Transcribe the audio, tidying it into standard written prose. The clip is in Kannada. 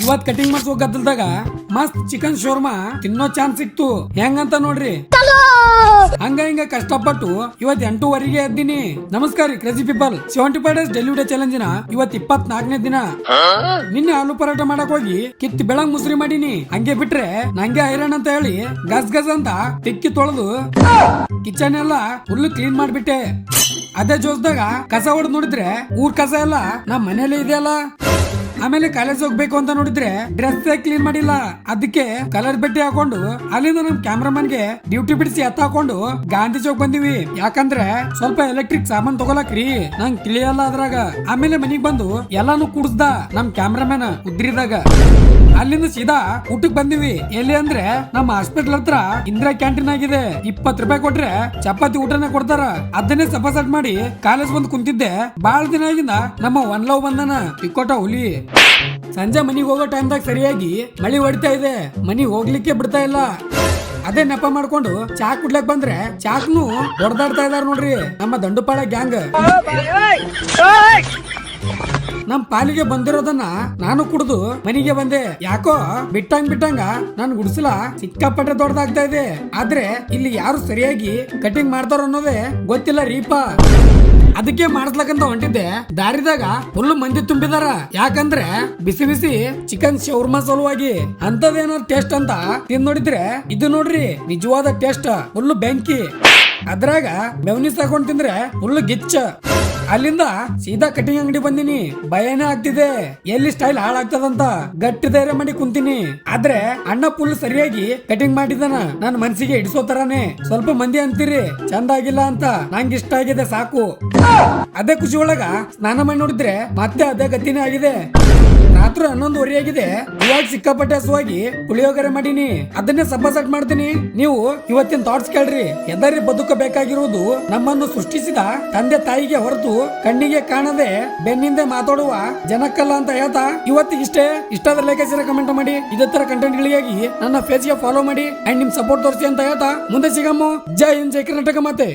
ಇವತ್ ಕಟಿಂಗ್ ಮಾಡ್ಸೋ ಗದ್ದಲ್ದಾಗ ಮಸ್ತ್ ಚಿಕನ್ ಶೋರ್ಮಾ ತಿನ್ನೋ ಚಾನ್ಸ್ ಸಿಕ್ತು. ಹೆಂಗಂತ ನೋಡ್ರಿ. ಹಂಗ ಹಿಂಗ ಕಷ್ಟಪಟ್ಟು ಇವತ್ 8:30ಗೆ ಎದ್ದೀನಿ. ನಮಸ್ಕಾರ ಕ್ರೇಜಿ ಪೀಪಲ್. 75 ಡೇಸ್ ಡೆಲಿವರಿ ಚಾಲೆಂಜಿನ ಇವತ್ 24ನೇ ದಿನ. ನಿನ್ನೆ ಆಲೂ ಪರಾಟ ಮಾಡಕ್ ಹೋಗಿ ಕಿತ್ತಿ ಬೆಳಗ್ ಮುಸ್ರಿ ಮಾಡೀನಿ. ಹಂಗೆ ಬಿಟ್ರೆ ನಂಗೆ ಐರನ್ ಅಂತ ಹೇಳಿ ಗಸ್ ಗಸ್ ಅಂತ ತಿಕ್ಕಿ ತೊಳೆದು ಕಿಚನ್ ಎಲ್ಲ ಫುಲ್ ಕ್ಲೀನ್ ಮಾಡ್ಬಿಟ್ಟೆ. ಅದೇ ಜೋಸ್ದಾಗ ಕಸ ಹೊಡೆದ್ ನೋಡಿದ್ರೆ ಊರ್ ಕಸ ಎಲ್ಲ ನಮ್ ಮನೇಲಿ ಇದೆಯಲ್ಲ. ಆಮೇಲೆ ಕಾಲೇಜ್ ಹೋಗ್ಬೇಕು ಅಂತ ನೋಡಿದ್ರೆ ಡ್ರೆಸ್ ಕ್ಲೀನ್ ಮಾಡಿಲ್ಲ. ಅದಕ್ಕೆ ಕಲರ್ ಬಟ್ಟೆ ಹಾಕೊಂಡು ಅಲ್ಲಿಂದ ನಮ್ ಕ್ಯಾಮ್ರಾಮನ್ಗೆ ಡ್ಯೂಟಿ ಬಿಡಿಸಿ ಎತ್ತ ಹಾಕೊಂಡು ಗಾಂಧಿ ಚೌಕ್ ಬಂದಿವಿ. ಯಾಕಂದ್ರೆ ಸ್ವಲ್ಪ ಎಲೆಕ್ಟ್ರಿಕ್ ಸಾಮಾನ್ ತಗೊಳಕ್ರಿ ನಂಗ್ ತಿಳಿಯಲ್ಲ ಅದ್ರಾಗ. ಆಮೇಲೆ ಮನಿಗ್ ಬಂದು ಎಲ್ಲಾನು ಕುಡ್ಸ್ದ ನಮ್ ಕ್ಯಾಮ್ರಾಮನ್ ಉದ್ರಿದಾಗ. ಅಲ್ಲಿಂದ ಸೀದಾ ಊಟಕ್ ಬಂದಿವಿ. ಎಲ್ಲಿ ಅಂದ್ರೆ ನಮ್ಮ ಹಾಸ್ಪಿಟಲ್ ಹತ್ರ ಇಂದಿರಾ ಕ್ಯಾಂಟೀನ್ ಆಗಿದೆ. 20 ರೂಪಾಯಿ ಕೊಟ್ರೆ ಚಪಾತಿ ಊಟನ ಕೊಡ್ತಾರ. ಅದನ್ನೇ ಸಪಸಟ್ ಮಾಡಿ ಕಾಲೇಜ್ ಬಂದು ಕುಂತಿದ್ದೆ. ಬಾಳ ದಿನ ಆಗಿಂದ ನಮ್ಮ ಒನ್ ಲವ್ ಬಂದನ ತಿಕ್ಕೋಟ ಹುಲಿ. ಸಂಜೆ ಮನಿಗ್ ಹೋಗೋ ಟೈಮ್ದಾಗ ಸರಿಯಾಗಿ ಮಳಿ ಹೊಡಿತಾ ಇದೆ. ಮನಿಗ್ ಹೋಗ್ಲಿಕ್ಕೆ ಬಿಡ್ತಾ ಇಲ್ಲ. ಅದೇ ನೆಪ ಮಾಡ್ಕೊಂಡು ಚಾ ಕುಡ್ಲಕ್ ಬಂದ್ರೆ ಚಾಕ್ನು ಹೊಡೆದಾಡ್ತಾ ಇದಾರ ನೋಡ್ರಿ ನಮ್ಮ ದಂಡುಪಾಳ ಗ್ಯಾಂಗ್. ನಮ್ ಪಾಲಿಗೆ ಬಂದಿರೋದನ್ನ ನಾನು ಕುಡ್ದು ಮನೆಗೆ ಬಂದೆ. ಯಾಕೋ ಬಿಟ್ಟಂಗ ನನ್ ಗುಡ್ಸಲ ಸಿಕ್ಕಾಪಟ್ಟೆ ದೊಡ್ಡದಾಗ್ತಾ ಇದೆ. ಆದ್ರೆ ಇಲ್ಲಿ ಯಾರು ಸರಿಯಾಗಿ ಕಟಿಂಗ್ ಮಾಡ್ತಾರ ಅನ್ನೋದೇ ಗೊತ್ತಿಲ್ಲ ರೀಪ. ಅದಕ್ಕೆ ಮಾಡಿಸ್ಲಕ್ಕಂತ ಹೊಂಟಿದ್ದೆ. ದಾರಿದಾಗ ಫುಲ್ ಮಂದಿ ತುಂಬಿದಾರ. ಯಾಕಂದ್ರೆ ಬಿಸಿ ಬಿಸಿ ಚಿಕನ್ ಶೌರ್ಮಾ ಸಲುವಾಗಿ. ಅಂತದೇನೋ ಟೇಸ್ಟ್ ಅಂತ ತಿಂದ್ ನೋಡಿದ್ರೆ ಇದು ನೋಡ್ರಿ ನಿಜವಾದ ಟೇಸ್ಟ್. ಫುಲ್ ಬೆಂಕಿ. ಅದ್ರಾಗ ಮೆವನಿಸ್ ಹಾಕೊಂಡ್ ತಿಂದ್ರೆ ಫುಲ್ ಗಿಚ್ಚ. ಅಲ್ಲಿಂದ ಸೀದಾ ಕಟಿಂಗ್ ಅಂಗಡಿ ಬಂದಿನಿ. ಭಯನೇ ಆಗ್ತಿದೆ ಎಲ್ಲಿ ಸ್ಟೈಲ್ ಹಾಳಾಗ್ತದಂತ ಗಟ್ಟಿ ಧೈರ್ಯ ಮಾಡಿ ಕುಂತೀನಿ. ಆದ್ರೆ ಅಣ್ಣ ಫುಲ್ ಸರಿಯಾಗಿ ಕಟಿಂಗ್ ಮಾಡಿದಾನ. ನನ್ನ ಮನ್ಸಿಗೆ ಹಿಡಿಸೋ ತರಾನೇ. ಸ್ವಲ್ಪ ಮಂದಿ ಅಂತೀರಿ ಚಂದ ಆಗಿಲ್ಲ ಅಂತ. ನಂಗೆ ಇಷ್ಟ ಆಗಿದೆ ಸಾಕು. ಅದೇ ಖುಷಿ ಒಳಗ ಸ್ನಾನ ಮಾಡಿ ನೋಡಿದ್ರೆ ಮತ್ತೆ ಅದೇ ಗತಿನೇ ಆಗಿದೆ. ರಾತ್ರಿ 11:30 ಆಗಿದೆ. ಇವಾಗ ಸಿಕ್ಕಾಪಟ್ಟೆ ಹಸುವಾಗಿ ಪುಳಿಯೋಗರೆ ಮಾಡೀನಿ. ಅದನ್ನೇ ಸಬ್ಬಸಟ್ ಮಾಡ್ತೀನಿ. ನೀವು ಇವತ್ತಿನ ಥಾಟ್ಸ್ ಕೇಳ್ರಿ. ಎದರಿ ಬದುಕಬೇಕಾಗಿರುವುದು ನಮ್ಮನ್ನು ಸೃಷ್ಟಿಸಿದ ತಂದೆ ತಾಯಿಗೆ ಹೊರತು ಕಣ್ಣಿಗೆ ಕಾಣದೆ ಬೆನ್ನಿಂದೆ ಮಾತಾಡುವ ಜನಕ್ಕಲ್ಲ ಅಂತ ಹೇಳ್ತಾ ಇವತ್ತಿಗಿಷ್ಟೇ. ಇಷ್ಟಾದ್ರೆ ಲೈಕ್ ಕಮೆಂಟ್ ಮಾಡಿ. ಇದೇ ತರ ಕಂಟೆಂಟ್ ಗಳಿಗಾಗಿ ನನ್ನ ಪೇಜ್ ಗೆ ಫಾಲೋ ಮಾಡಿ ಅಂಡ್ ನಿಮ್ ಸಪೋರ್ಟ್ ತೋರಿಸಿ ಅಂತ ಹೇಳ್ತಾ ಮುಂದೆ ಸಿಗಮ್ಮು. ಜೈ ಹಿಂದ್, ಜೈ ಕರ್ನಾಟಕ ಮಾತೆ.